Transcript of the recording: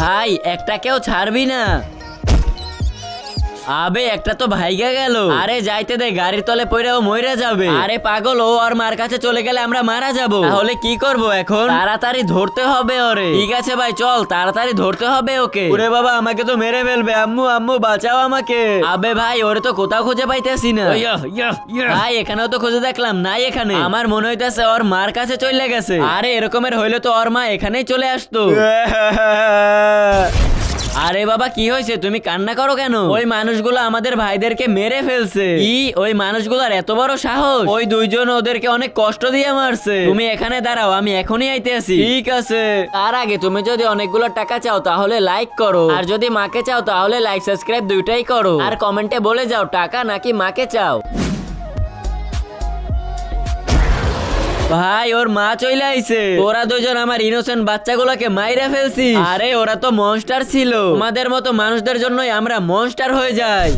ভাই একটা কেউ ছাড়বি না। আবে একটা তো ভাইগা গেল। আরে যাইতে দে, গাড়ির তলে পড়েও মইরা যাবে। আরে পাগল, ও আর মার কাছে চলে গেলে আমরা মারা যাব। তাহলে কি করব এখন? তাড়াতাড়ি ধরতে হবে ওরে। ঠিক আছে ভাই চল, তাড়াতাড়ি ধরতে হবে ওকে। ওরে বাবা, আমাকে তো মেরে ফেলবে। আম্মু আম্মু বাঁচাও আমাকে। আবে ভাই, ওরে তো কোথাও খুঁজে পাইতেছি না। ভাই এখানেও তো খুঁজে দেখলাম, নাই এখানে। আমার মনে হইতাছে ওর মার কাছে চলে গেছে। আরে এরকমের হইলে তো ওর মা এখানেই চলে আসতো। আরে বাবা কি হয়েছে, তুমি কান্না করো কেন? ওই মানুষগুলো আমাদের ভাইদেরকে মেরে ফেলছে। কি? ওই মানুষগুলোর এত বড় সাহস? ওই দুইজন ওদেরকে অনেক কষ্ট দিয়ে মারছে। তুমি এখানে দাঁড়াও, আমি এখনই আইতে আছি। ঠিক আছে। তার আগে তুমি যদি অনেকগুলো টাকা চাও তাহলে লাইক করো, আর যদি মাকে চাও তাহলে লাইক সাবস্ক্রাইব দুইটাই করো, আর কমেন্টে বলে যাও টাকা নাকি মাকে চাও। ভাই ওর মা চলে আইছে। ওরা দুজন আমার ইনোসেন্ট বাচ্চাগুলোকে মাইরা ফেলছি। আরে ওরা তো মনস্টার ছিল। আমাদের মতো মানুষদের জন্যই আমরা মনস্টার হয়ে যাই।